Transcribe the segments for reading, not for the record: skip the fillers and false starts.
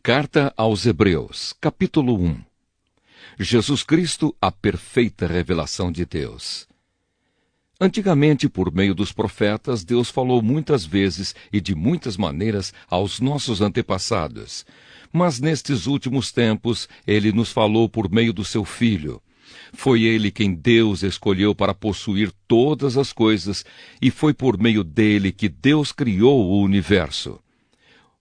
Carta aos Hebreus, capítulo 1. Jesus Cristo, a perfeita revelação de Deus. Antigamente, por meio dos profetas, Deus falou muitas vezes e de muitas maneiras aos nossos antepassados. Mas nestes últimos tempos, Ele nos falou por meio do Seu Filho. Foi Ele quem Deus escolheu para possuir todas as coisas, e foi por meio dele que Deus criou o universo.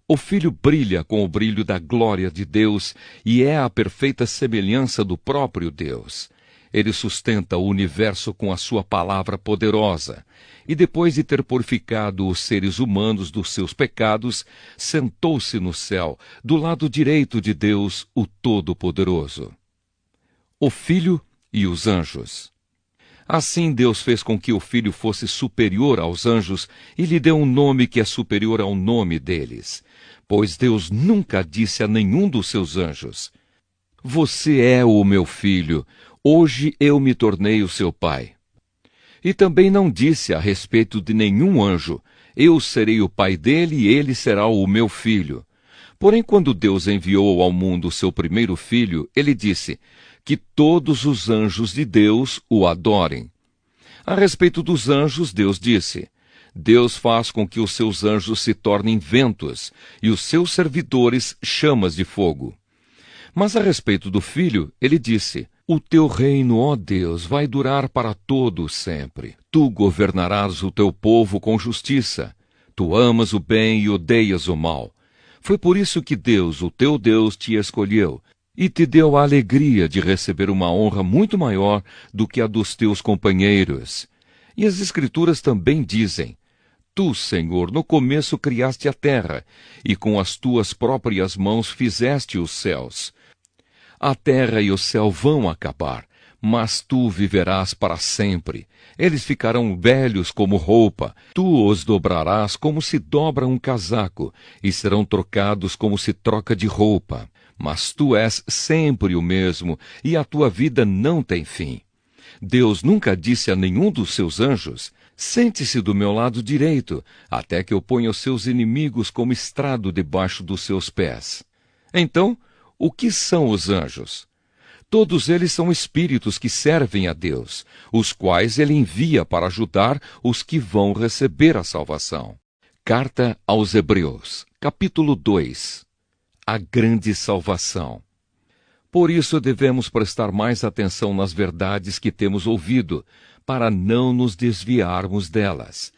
O Filho brilha com o brilho da glória de Deus e é a perfeita semelhança do próprio Deus. Ele sustenta o universo com a sua palavra poderosa, e depois de ter purificado os seres humanos dos seus pecados, sentou-se no céu, do lado direito de Deus, o Todo-Poderoso. O Filho e os anjos. Assim Deus fez com que o Filho fosse superior aos anjos e lhe deu um nome que é superior ao nome deles. Pois Deus nunca disse a nenhum dos seus anjos: "Você é o meu filho, hoje eu me tornei o seu pai." E também não disse a respeito de nenhum anjo: "Eu serei o pai dele e ele será o meu filho." Porém, quando Deus enviou ao mundo o seu primeiro filho, ele disse que todos os anjos de Deus o adorem. A respeito dos anjos, Deus disse: "Deus faz com que os seus anjos se tornem ventos e os seus servidores chamas de fogo." Mas a respeito do Filho, ele disse: "O teu reino, ó Deus, vai durar para todo sempre. Tu governarás o teu povo com justiça. Tu amas o bem e odeias o mal. Foi por isso que Deus, o teu Deus, te escolheu e te deu a alegria de receber uma honra muito maior do que a dos teus companheiros." E as Escrituras também dizem: "Tu, Senhor, no começo criaste a terra, e com as tuas próprias mãos fizeste os céus. A terra e o céu vão acabar, mas tu viverás para sempre. Eles ficarão velhos como roupa, tu os dobrarás como se dobra um casaco, e serão trocados como se troca de roupa. Mas tu és sempre o mesmo, e a tua vida não tem fim." Deus nunca disse a nenhum dos seus anjos: "Sente-se do meu lado direito, até que eu ponha os seus inimigos como estrado debaixo dos seus pés." Então, o que são os anjos? Todos eles são espíritos que servem a Deus, os quais ele envia para ajudar os que vão receber a salvação. Carta aos Hebreus, capítulo 2. A grande salvação. Por isso devemos prestar mais atenção nas verdades que temos ouvido, para não nos desviarmos delas.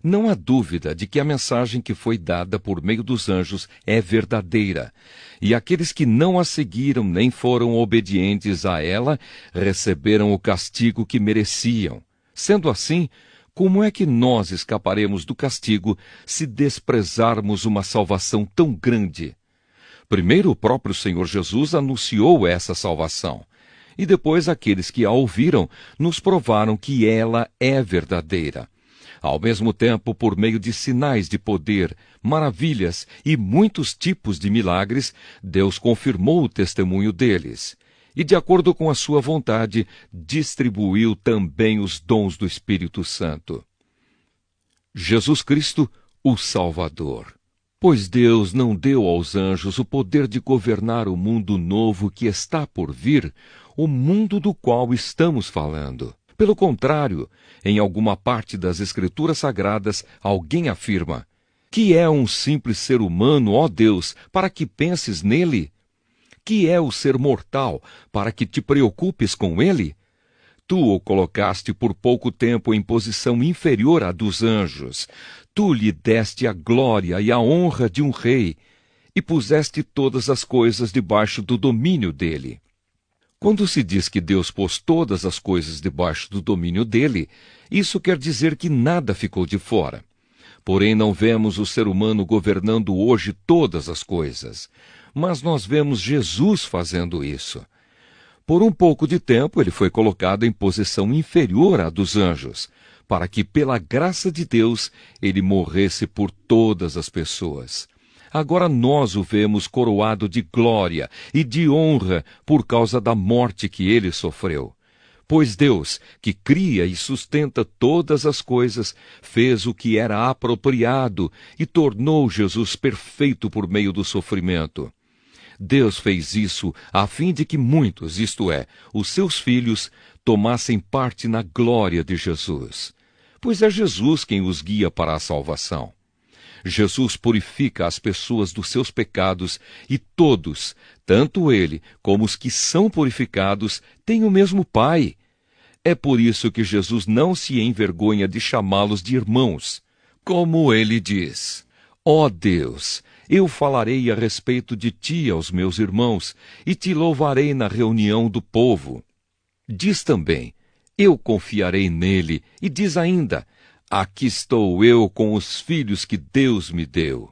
Não há dúvida de que a mensagem que foi dada por meio dos anjos é verdadeira, e aqueles que não a seguiram nem foram obedientes a ela receberam o castigo que mereciam. Sendo assim, como é que nós escaparemos do castigo se desprezarmos uma salvação tão grande? Primeiro, o próprio Senhor Jesus anunciou essa salvação, e depois aqueles que a ouviram nos provaram que ela é verdadeira. Ao mesmo tempo, por meio de sinais de poder, maravilhas e muitos tipos de milagres, Deus confirmou o testemunho deles. E, de acordo com a sua vontade, distribuiu também os dons do Espírito Santo. Jesus Cristo, o Salvador. Pois Deus não deu aos anjos o poder de governar o mundo novo que está por vir, o mundo do qual estamos falando. Pelo contrário, em alguma parte das Escrituras Sagradas, alguém afirma: "Que é um simples ser humano, ó Deus, para que penses nele? Que é o ser mortal, para que te preocupes com ele? Tu o colocaste por pouco tempo em posição inferior à dos anjos. Tu lhe deste a glória e a honra de um rei, e puseste todas as coisas debaixo do domínio dele." Quando se diz que Deus pôs todas as coisas debaixo do domínio dele, isso quer dizer que nada ficou de fora. Porém, não vemos o ser humano governando hoje todas as coisas, mas nós vemos Jesus fazendo isso. Por um pouco de tempo, ele foi colocado em posição inferior à dos anjos, para que, pela graça de Deus, ele morresse por todas as pessoas. Agora nós o vemos coroado de glória e de honra por causa da morte que ele sofreu. Pois Deus, que cria e sustenta todas as coisas, fez o que era apropriado e tornou Jesus perfeito por meio do sofrimento. Deus fez isso a fim de que muitos, isto é, os seus filhos, tomassem parte na glória de Jesus. Pois é Jesus quem os guia para a salvação. Jesus purifica as pessoas dos seus pecados e todos, tanto ele como os que são purificados, têm o mesmo Pai. É por isso que Jesus não se envergonha de chamá-los de irmãos. Como ele diz: ó Deus, eu falarei a respeito de ti aos meus irmãos e te louvarei na reunião do povo. Diz também: eu confiarei nele, e diz ainda: aqui estou eu com os filhos que Deus me deu.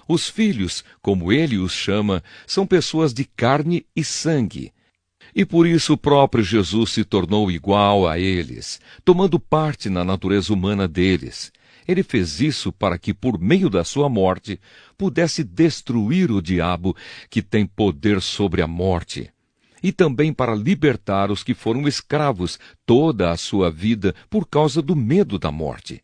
Os filhos, como ele os chama, são pessoas de carne e sangue. E por isso o próprio Jesus se tornou igual a eles, tomando parte na natureza humana deles. Ele fez isso para que, por meio da sua morte, pudesse destruir o diabo, que tem poder sobre a morte. E também para libertar os que foram escravos toda a sua vida por causa do medo da morte.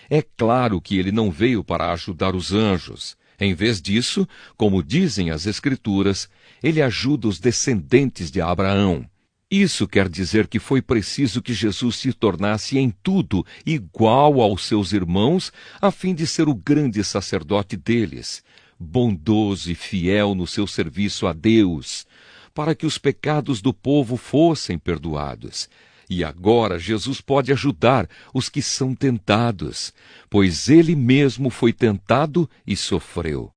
É claro que ele não veio para ajudar os anjos. Em vez disso, como dizem as Escrituras, ele ajuda os descendentes de Abraão. Isso quer dizer que foi preciso que Jesus se tornasse em tudo igual aos seus irmãos, a fim de ser o grande sacerdote deles, bondoso e fiel no seu serviço a Deus, para que os pecados do povo fossem perdoados. E agora Jesus pode ajudar os que são tentados, pois ele mesmo foi tentado e sofreu.